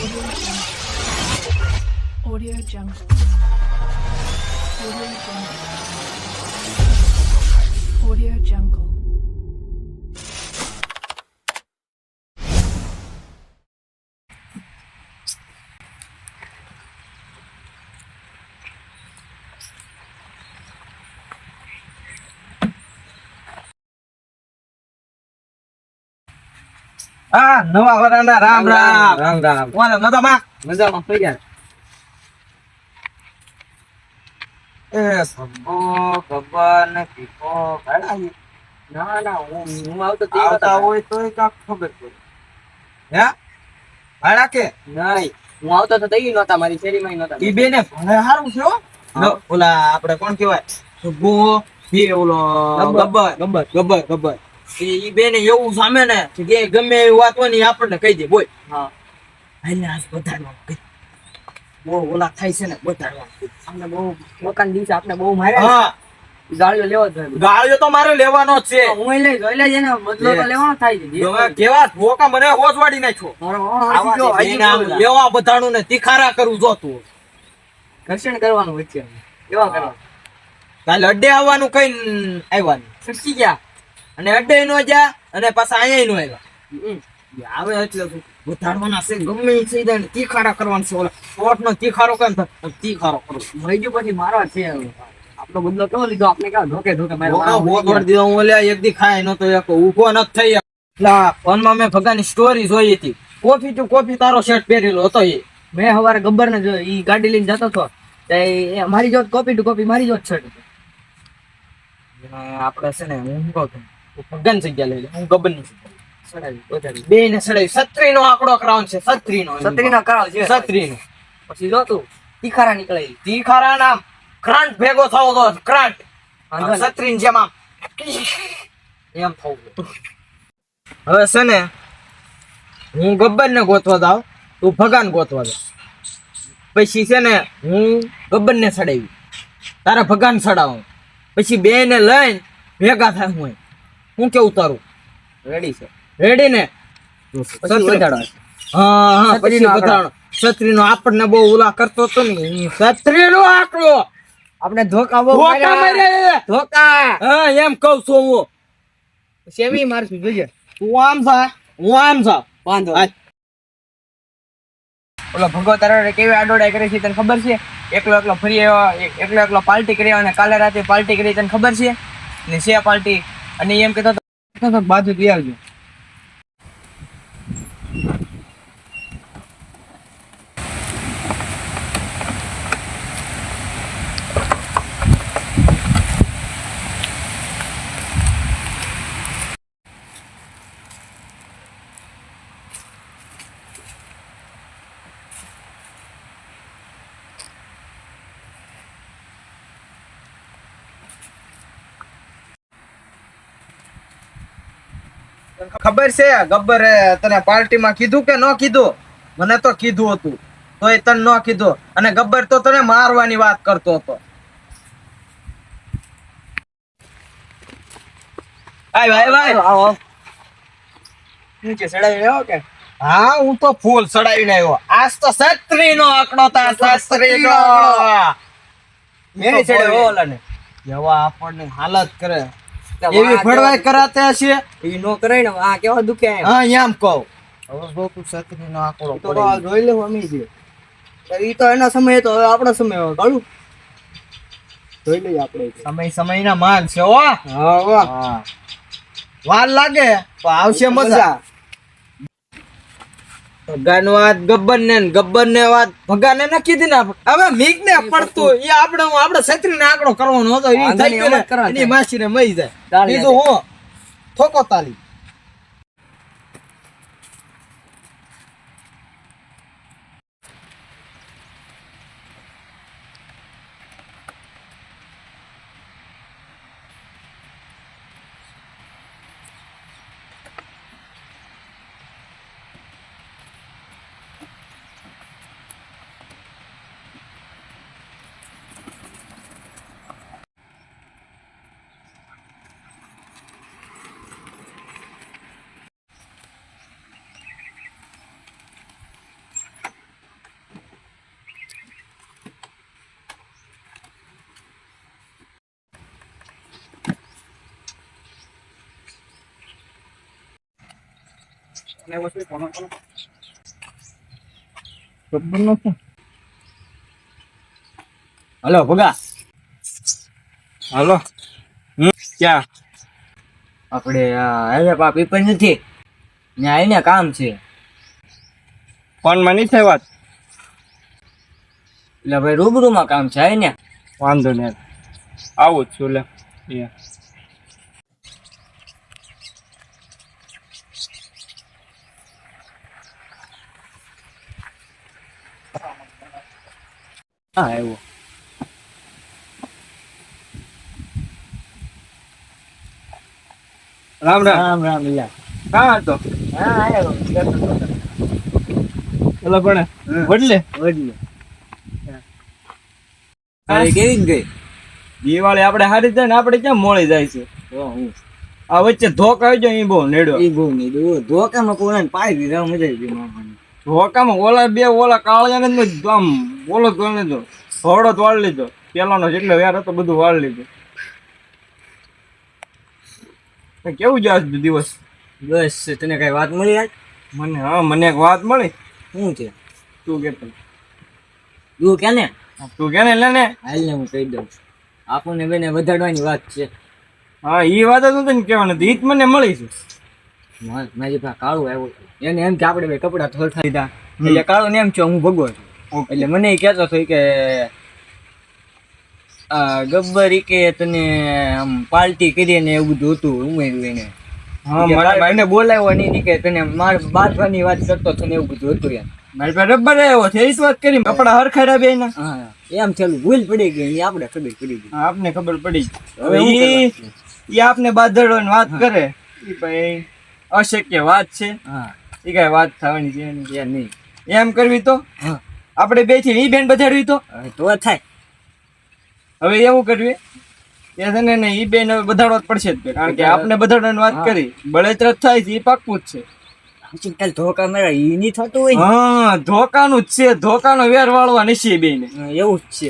Audio Jungle. Audio Jungle. Audio Jungle. Ah, nova varanda ram ram. Ram Ram Wala madamak. મજામાં થઈ ગયા સબ્બો ગબ્બર ને pico ભાડા ના ના હું આવતો તે આવતા હોય તોય કાક ખબર પડે હે ભાડા કે નહીં હું આવતો તો તઈ નહોતા મારી શેરીમાં નહોતા ઈ બેને ભણે હારું છે હો ઓલા આપણે કોણ કહેવાય સબ્બો બે ઓલો ગબ્બર ગબ્બર ગબ્બર ગબ્બર ઈ બેને એવું સામે ને કે ગમે એવી વાત હોય ને ઈ આપણને કહી દે બોય હા હાલે આજ બધાનો બહુ ઓલા થાય છે ને બધાનો આપણે બહુ મકાન દિવસે આપણે બહુ માર્યા હા ગાળીઓ લેવો જ જોઈએ ગાળિયો તો મારે લેવાનો જ છે હું લઈ જોઈ લેજે ને બદલો તો લેવાનો થાય છે તમે કેવા ભોકા મને હોજવાડી નાખ્યો આવા જો હજી આમ લેવા બધાનું ને તીખારા કરું જોતું ઘર્ષણ કરવાનું વચ્ચે કેવા કરવા કાલે અડ્ડે આવવાનું કઈ આવવાનું સટકી ગયા અને અડ્ડે નો જા અને પાછા અહીંયા નો આવ્યા આવે એટલે બધાડવાના છે ગમે એ થઈ જાય ને તીખારા કરવાનું છે ઓલા શોર્ટ નો તીખારો કરે ને તો તીખારો કરો મહિજુ પછી મારવા છે આપણો બદલો કેવો લીધો આપણે કેવા ધોકે ધોકે હોગવડ દીધો હું ઓલા એક દી ખાય નતો એક ઊભો ન થઈ લા ફોનમાં મેં ભગાની સ્ટોરી જોઈ હતી કોફી ટુ કોફી તારો શર્ટ પહેરેલો હતો એ મેં સવારે ગબ્બર ને જો ઈ ગાડી લઈને જતો હતો એ મારી જોત કોપી ટુ કોપી મારી જોત શર્ટ આપણે છે ને હું કહું ભગન જગ્યા લઈ લે હું ગબ્બર ની સડાવી વધારી બે ને સડાવી 36 નો આંકડો કરાવવાનો છે 36 ના કરાવ છે 36 નો પછી જો તું તીખારા નીકળે તીખારા નામ ક્રાંટ ભેગો થવો તો ક્રાંટ વાંધો નહીં. 36 જેમ આમ એમ થવું હવે છે ને હું ગબ્બર ને ગોતવા જાવ તું ભગાન ગોતવા જાવ પછી છે ને હું ગબ્બર ને સડાવી તારા ભગાન સડાવું પછી બે ને લઈને ભેગા થાય હું કેવું તારું રેડી છે રેડી ને પછી વધારો હા હા પછી છત્રીનો આંકડો. બતાડો છત્રીનો આપણને બહુ ઓલા કરતો હતો ને છત્રીનો આંકડો આપણે ધોકા બહુ ધોકા માર્યા. ધોકા હા એમ કહું છું હું સેમી મારશું જોઈએ તું આમ થા હું આમ થા વાંધો હાલ. ઓલો ભગો તારો કેવી આડોડાઈ કરે છે તને ખબર છે એકલો એકલો ફરી આવ્યો એકલો એકલો પાર્ટી કરી આવ્યો અને કાલે રાતે પાર્ટી કરી તને ખબર છે ને છે પાર્ટી અને એમ કહેતો હતો બાજુ લઈ આવજો ખબર છે ગબ્બરે તને પાર્ટીમાં કીધું કે ન કીધું મને તો કીધું હતું તોય તને ન કીધું અને ગબ્બર તો તને મારવાની વાત કરતો હતો આવો નીચે ચડાવી રહ્યો કે હા હું તો ફૂલ ચડાવીને આવ્યો આજ તો 36 નો આંકડો તા 36 નો મેરી ચડાવ્યો ઓલાને જેવા આપણને હાલત કરે એવી ફળવાઈ કરાતે હશે ઈ નો કરાય ને આ કેવો દુખે હા એમ કહું હવે બહુ 36 નો આંકડો તો જોઈ લેવું અમે છે ઈ તો એના સમયે તો હવે આપણો સમય હોય કાળું જોઈ લઈએ આપણે સમયના માન છે હો હા વાહ હા વાર લાગે તો આવશે મજા ભગાન વાત ગબ્બર ને વાત ભગાને ન કીધી ને હવે મીક ને પડતું એ આપણે છત્રી ને આંકડો કરવાનો હતો એ થઈ ગયો ને એની માસી ને મરી જાય બીજું હું ઠોકો તાલી હલો ભગા હાલો ક્યાં આપણે હવે પાપી પણ નથી ને આઈને કામ છે ફોનમાં નહીં થાય વાત એટલે ભાઈ રૂબરૂમાં કામ છે આઈને વાંધો નહીં આવું જ છું લે હા આવ્યો રામ રામ રામ રામ ઈલા કાં હતો હા આવ્યો પેલો પણ વડલે વડલે અરે કેવી ગઈ દિવાળી આપણે હારી જાય ને આપણે ક્યાં મોળી જાય છે આ વચ્ચે ધોક આવી જાય એ બહુ નેડો ઈ બહુ નહીં ધોકામાં કોને પાઈ દીધા મજા આવી ગઈ મામાને ધોકામાં ઓલા બે ઓલા કાળિયા ને આમ ઓલો જ વાળ લીધો થોડો જ વાળ લીધો પેલાનો જેટલો વેર હતો બધું વાળ લીધું કેવું જાય દિવસ બસ તને કઈ વાત મળી આજ મને એક વાત મળી શું છે તું કે તું કે ને તું કે ને એટલે ને હાલ ને હું કહી દઉં છું આપણને બેને વધારવાની વાત છે હા એ વાત જ નથી ને કહેવાનું ઈ જ મને મળી છે મારી પાસે કાળું આવ્યો એને એમ કે આપણે બે કપડા થોડા દીધા એટલે કાળો ને એમ છે હું ભગવો છું એટલે મને એ કહેતો હતો કે ગબ્બર ઈ કે તને આમ પાર્ટી કરીને એવું બધું હતું ઉમેર્યું એને મને બોલાવ્યો નહીં કે તને માર બાંધવાની વાત કરતો હતો ને એવું બધું હતું એમ મારી પાસે રબર આવ્યો છે એ જ વાત કરી કપડા હરખાડ્યા બે ના હા એમ ચાલુ ભૂલ પડી ગઈ એ આપણે ખબર પડી ગઈ આપને ખબર પડી હવે હવે શું ઈ આપને બાંધવાની વાત કરે ઈ ભાઈ અશક્ય વાત છે હા એ કઈ વાત થવાની છે નહીં. યાર નહીં એમ કરવી તો હા આપણે બે થી ઈ બેન બજાડવી તો તો થાય હવે એવું કરવી કે છે ને ઈ બેન હવે બધાડવો જ પડશે જ તે. કારણ કે આપણે બધાડવાની વાત કરી બળેતરત થાય છે એ પાક્કું જ છે કાલ ધોકા મારા ઈ નહીં થતું હોય ને હા ધોકાનું જ છે ધોકાનો વેર વાળવા નથી બે ને હા, એવું જ છે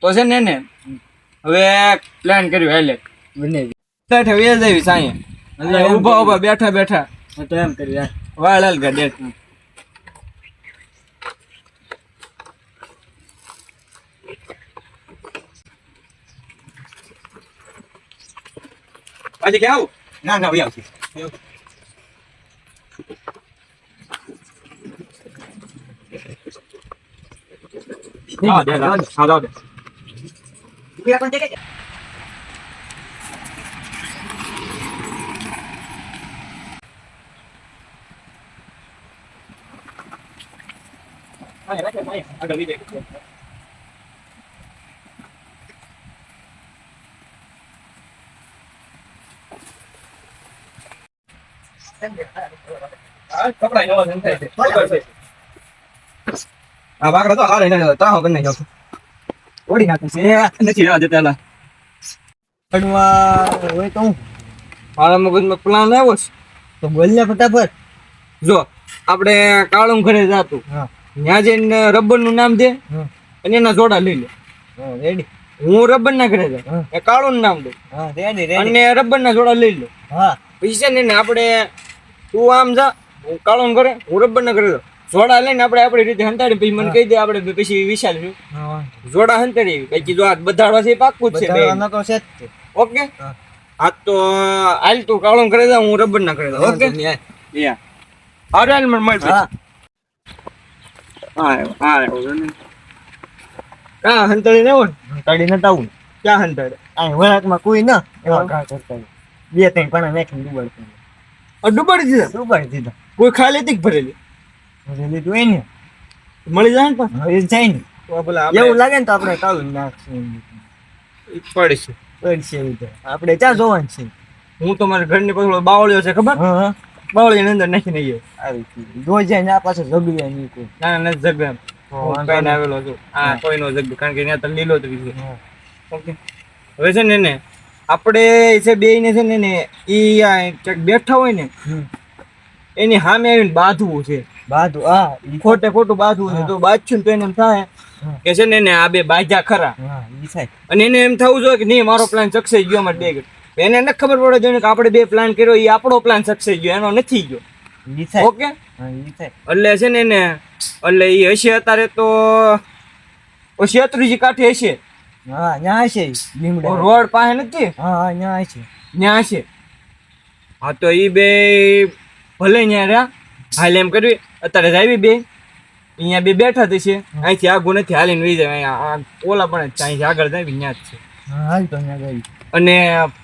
તો છે ને હવે પ્લાન કર્યું હાલે બંને સાથે વેજ આવી સાંયે એટલે એમ ઉભા ઉભા બેઠા બેઠા તો એમ કર્યું યાર વાળ હાલ ગાડે આજે ક્યાં આવું ના ના ભાઈ આવશે હા દે હા દે આગળ લઈ જાય કપડા નવા સંતાય છે ખબર છે આ વાગડો તો હાલે ને તાહો બને જાવ ઓડી નાખે છે નથી આ જતાલા પડવા હોય તો હું મારા મગજમાં પ્લાન આવ્યો છે તો બોલ ને ફટાફટ જો આપણે કાળું ઘરે જાતું હા ત્યાં જઈને રબર નું નામ દે હા અને એના જોડા લઈ લે રેડી હું રબર ના ઘરે જાઉં એ કાળું નું નામ દે હા રેડી રેડી અને રબર ના જોડા લઈ લે હા પછી છે ને આપણે તું આમ જા હું કાળું ઘરે હું રબર ના ઘરે જાઉં જોડા લઈને આપણે આપણી રીતે હંતાડી પછી મને કહી દે આપણે પછી વિશાલ છું હા જોડા હંતાડી પછી જો આ બધાડવા છે એ પાક્કું જ છે બે. બતાવવાનો તો છે જ તે. ઓકે હા. આ તો હાલ તું કાળું ઘરે જા હું રબર ના ઘરે જાઉં ઓકે યા હારે હાલ મને મળ હા કા હંતાડી ને હોય કાઢી નતા આવું ક્યાં હંતાડે આ વળાકમાં કોઈ ના એવા હા. કામ કરતા હોય. બે ત્રણ પણ નાખીને ડૂબાડતા ડૂબાડી દીધા ડૂબાડી દીધા કોઈ ખાલી હતી કે ભરેલી હવે લીધું હોય ને મળી જાય ને પણ હવે જાય ને તો પેલા એવું લાગે ને તો આપણે કાળું નાખશું પડીશું પડશે એવું તો આપણે ક્યાં જોવાનું છે હું તો મારા ઘરની પાછળ બાવળીઓ છે ખબર હા હા બાવળીની અંદર નાખીને આવીએ આવી રોજ જાય ને આ પાસે જગ્યા નહીં કોઈ ના ના જગ એમ વાંધો કઈને નહીં. આવેલો છું હા કોઈનો જગ કારણ કે ત્યાં તો લીલો જ છે હા. ઓકે હવે છે ને આપણે છે બે ને છે ને ઈ આ ક્યાંક બેઠા હોય ને હમ. એની સામે આવીને બાંધવું છે બાધું હા ઈ ખોટે ખોટું બાંધવું છે હા. તો બાંધશું ને તો એને એમ થાય હા. કે છે ને આ બે બાંધ્યા ખરા હા ઈ થાય અને એને એમ થવું જોઈએ કે નહીં મારો પ્લાન સક્સેસ ગયો અમારે બે એને નથી ખબર પડે જોઈએ કે આપણે બે પ્લાન કર્યો એ આપણો પ્લાન સક્સેસ ગયો એનો નથી ગયો ઈ થાય. ઓકે હા, ઈ થાય. એટલે છે ને એને એટલે એ હશે અત્યારે તો શેત્રુજી કાંઠે હશે હા, ન્યા છે ઈ, લીમડા. રોડ પાસે નથી હા, હા, ન્યા છે. ત્યાં છે હા તો એ બે ભલે ત્યાં રહ્યા હાલ એમ કરવી અત્યારે જ આવી બે અહીંયા બે બેઠા થશે અહીંથી આગું નથી હાલીને વહી જાય અહીંયા ઓલા પણ જ છે, અહીંથી આગળ જાય ત્યાં જ છે હા, હાલ તો ન્યા ગઈ. અને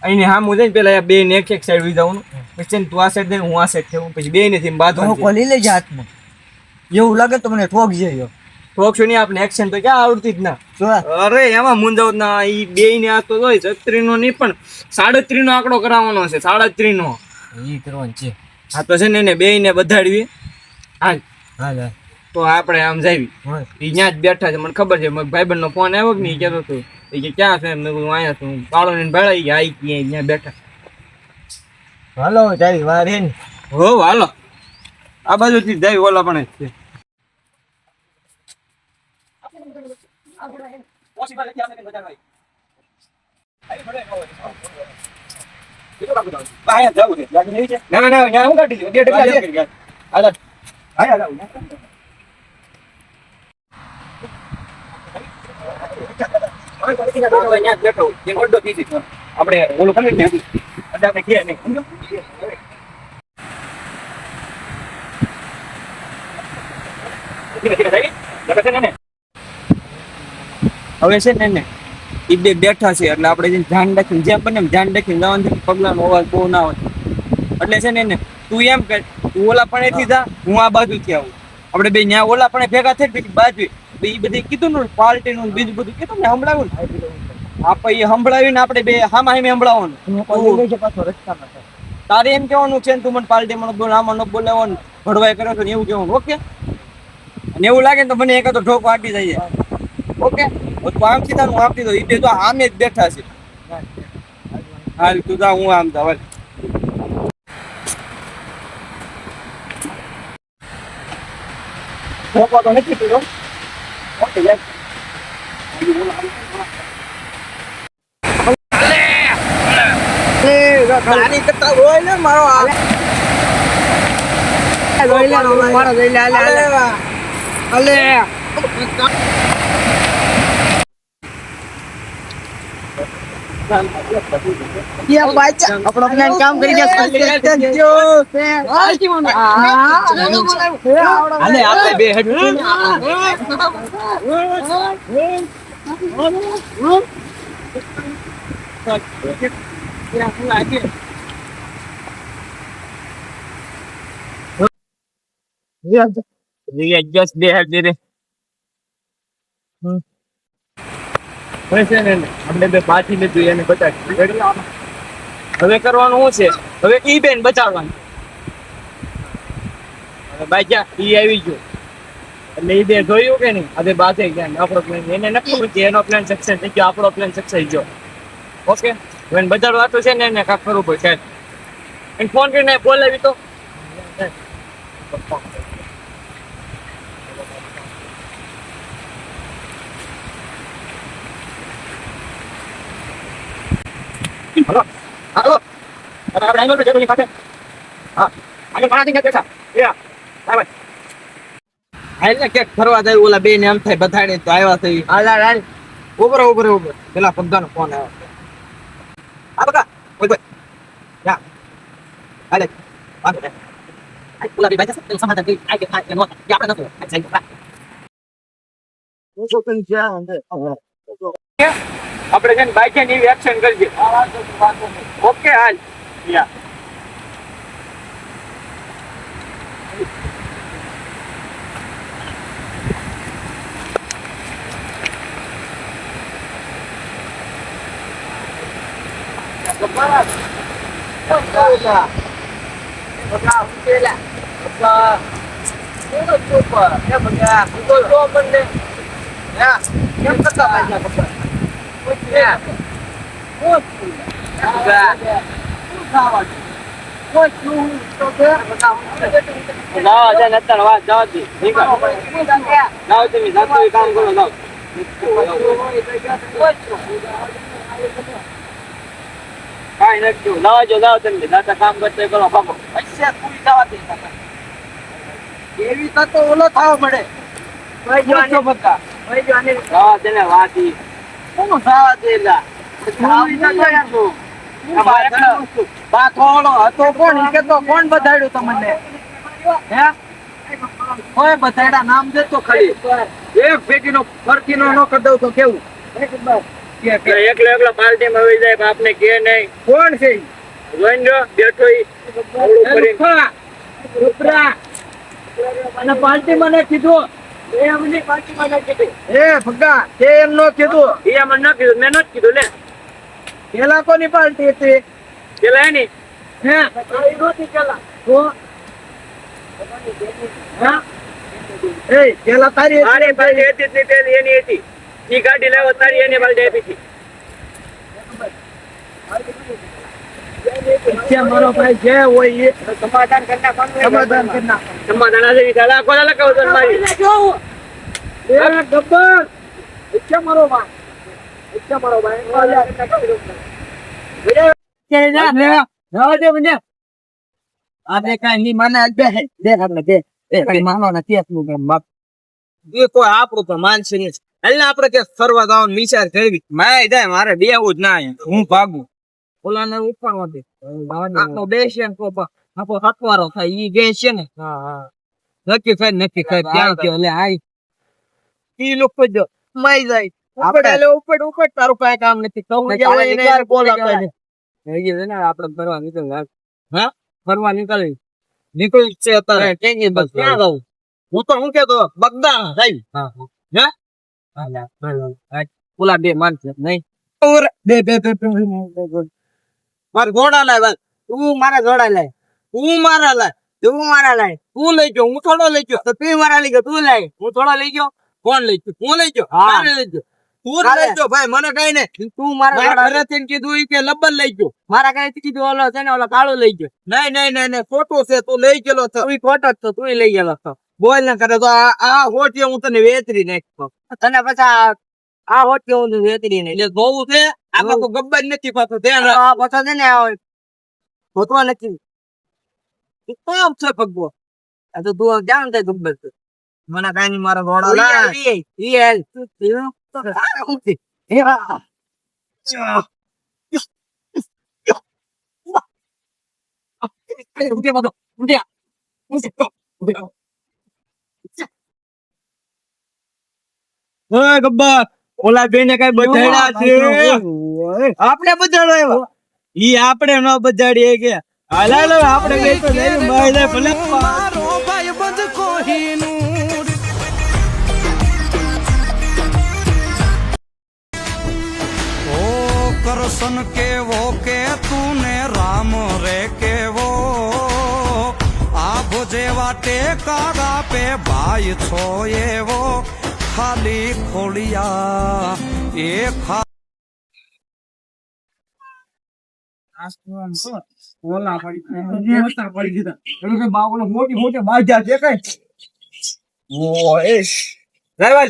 અહીંને સામું જાય ને પેલા બે ને એક સાઈડ વહી જવાનું પછી છે ને તું આ સાઈડ જાય હું આ સાઈડ થયું પછી બે નથી બાંધવાનું ધોકો લઈ લેજે હાથમાં. એવું લાગે તો મને ઠોક જઈએ. ટોકશો નહીં આપણે એક્શન તો ક્યાં આવડતી જ ના જો અરે એમાં મૂંઝાવ ના એ બે ને આ તો હોય 36 નો નહીં પણ 37 નો આંકડો કરાવવાનો છે 37 નો ઈ કરવાનું છે. હા તો છે ને એને બે ને બધાડવી હાલ હાલ હાલ. તો આપણે આમ જાવી હા. એ ત્યાં જ બેઠા છે મને ખબર છે મારા ભાઈબંધ નો ફોન આવ્યો કે નહીં કહેતો હતો એ કે ક્યાં છે મેં કીધું અહીંયા છું પાડો ને ભેળાઈ ગયા આઈ ત્યાં બેઠા હાલો તારી વાર હે ને. હો હાલો આ બાજુથી જ જાવી ઓલા પણ જ છે ના ના ના હું કાઢી દઉં 2 ટકા આપણે ઓલું કરી ને આપણે ઘેર નહીં હવે છે ને એ બે બેઠા છે એટલે આપણે ધ્યાન રાખીને જેમ બને એમ ધ્યાન રાખીને જવાનું છે પગલાનો અવાજ બહુ ના હોય એટલે છે ને તું એમ કર તું ઓલા પણ જા હું આ બાજુથી આવું આપણે બે ન્યા ઓલા પણ ભેગા થઈ પછી બાજુ એ બધી કીધું ને પાર્ટી નું બીજું બધું કીધું ને સંભળાવ્યું ને આપણે એ સંભળાવીને આપણે બે હામાં હામે સંભળાવવાનું પાછો રસ્તામાં થાય. તારે એમ કહેવાનું છે ને તું મને પાર્ટીમાં બોલ આમાં ન બોલાવવાનું ભડવાઈ કર્યો તો ને એવું કહેવાનું ઓકે અને એવું લાગે ને તો મને એકાદો ઠોકો આપી જાય ઓકે તું આમ સીધા હું આપી દઉં એ બે તો આમે જ બેઠા છે હાલ તું જા હું આમ જા ઠોકો તો નથી પીધો ઓકે યાર તારી કરતા હોય ને મારો હાલ. જોઈ લે મારો જોઈ લે હાલે. યા બાચા આપણો પ્લાન કામ કરી ગયા. હાલે આપણે બે હેડ just બે હેડ દે આપણે બે પાછી લીધું એને બચાવી હવે કરવાનું શું છે હવે ઈ બેન બચાવવાનું હવે બાજા ઈ આવી ગયો એટલે ઈ બે જોયું કે નહીં હવે બાજે ગયા આપણો પ્લાન એને નક્કી હતું કે એનો પ્લાન સક્સેસ થઈ ગયો આપણો પ્લાન સક્સેસ થઈ ગયો ઓકે હવે બચાવવા તો છે ને એને કાંક કરવું પડશે એને ફોન કરીને બોલાવી તો Halo. Halo. Ada yang berjaga di kafe. Ah, ada mana tinggal desa? Iya. Bye. આઈને કે ફરવા જાય ઓલા બે ને એમ થાય બધાડે તો આવ્યા છે હાલા હાલ ઉભર પેલા પગદાનો ફોન આવ્યો આ બકા ઓય યા હાલે વાંધો નહીં ઓલા બે બાજુ છે સમાધાન કરી આ કે આ નો યા આપણે નતો આ જાય હું તો પણ જ્યાં અંદર આપણે છે ને બાઈક ની એક્શન કરજે ઓકે હાલ યા કાંઈ નથી જાઓ તમે દાદા કામ કરતા કરો બાપો પૈસા પૂરી જવા દે એવી તો ઓલો થાવ મળે જો બકા હા તને વાતી કોણ સાવા દેલા બાથોડો હતો કોણ ઈ કે તો કોણ બતાડ્યું તમને હે કોઈ બતાડ્યા નામ દે તો ખરી એક ભેગીનો ફરકીનો ન કરી દઉં તો કેવું એકલો પાર્ટીમાં આવી જાય આપને કે નહીં કોણ છે ઈ? જોઈને જો બેઠો ઈ ઓળું એ કરીને. લુખા, લુખરા. અને પાર્ટીમાં ને કીધું એ ભગા તે એમ નો કીધું ઈ આમાં ન કીધું મેં નથી કીધું લે પેલા કોની પાર્ટી હતી પેલા એની હે તો હા? એ પેલા તારી હતી. મારી પાર્ટી હતી જ નહીં, પેલી એની હતી ઈ ગાડી લાવો તારી એની પાર્ટી આપી હતી છે મારો ભાઈ જે હોય એ સમાધાન કરી નાખવાનું સમાધાન કરી નાખો. સમાધાન આજે વિચાર આ કોલા લગાવો તો મારી એ ગબ્બર છે મારો ભાઈ છે મારો ભાઈ એ કોઈ આપણું તો માનશે નહીં એટલે આપણે કે ફરવા જવાનો વિચાર કરવી મારે બેવું જ ના અહીંયા. હું ભાગું ઓલાને ઉપાડવા દે આપણો બેસીએ ને તો આપણો હથવારો થાય ઈ ગે છે ને નક્કી થાય ત્યાં કે એટલે આઈ ઈ લોકો જો માઈ જાય આપણે ઉપર તારું કાંઈ કામ નથી કહું જાવ એને બોલાવતા નહીં. આપણે ફરવા નીકળ હા ફરવા નીકળી છે અત્યારે ક્યાં જાઉં હું તો હું કેતો બગદા જાય હે ઓલા બે માણસ નહીં મારે ઘોડા લાય બસ તું મારા ઘોડા લાય તું મારા લાય તું લઈ ગયો હું થોડો લઈ ગયો તો તું મારા લઈ ગયો તું લાય હું થોડો લઈ ગયો કોણ લઈ ગયો હું લઈ ગયો તારે લઈ ગયો તું જ લઈ ગયો ભાઈ મને કઈ ને તું મારા ઘરેથી કીધું ઈ કે લબ્બન લઈ ગયો મારા ઘરેથી કીધું ઓલો છે ને ઓલો કાળો લઈ ગયો નહીં ખોટું છે તું લઈ ગયેલો છો તું ખોટો જ છો તું લઈ ગયેલો છો બોલ ના કરે તો આ હોટીએ હું તને વેતરી નાખતો તને પછી આ હોટીએ હું વેતરી નહીં એટલે જોવું છે આમાં કોઈ ગબ્બર નથી પાછો ધ્યાન રાખ પાછો છે ને હોતવા નથી કોમ છે પગવો આ તો તું જાણ થાય ગબ્બર છે મને કઈ નહીં મારા ઘોડા લા ઈ હેલ ગબ્બર ઓલા બેને કઈ બધાડ્યા છે આપણે બધાડો ઈ આપણે ન બધાડીએ કે હાલ આપણે બે તો લઈને બાય જાય ભલે મારો ભાઈ બંધ કોહીનું કરसन केवो के तूने राम रे केवो आभो जेवा टेका पे भाई छो एवो खाली खोलिया ए खा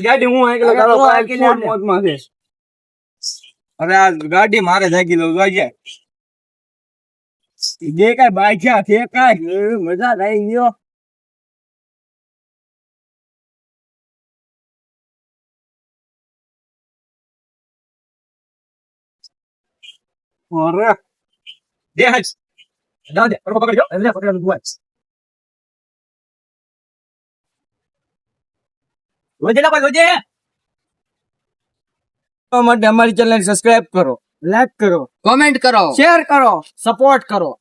ગાડી હું અરે આ ગાડી મારે જાગી લઉં જોઈએ જે કઈ બાજ્યા છે કઈ મજા થઈ ગયો અરે દે હાજ દાવ દે પકડજો એટલે પકડવાનું દુઆ વજે ના ભાઈ વજે માટે અમારી ચેનલ સબસ્ક્રાઇબ કરો, લાઈક કરો, કોમેન્ટ કરો, શેર કરો, સપોર્ટ કરો.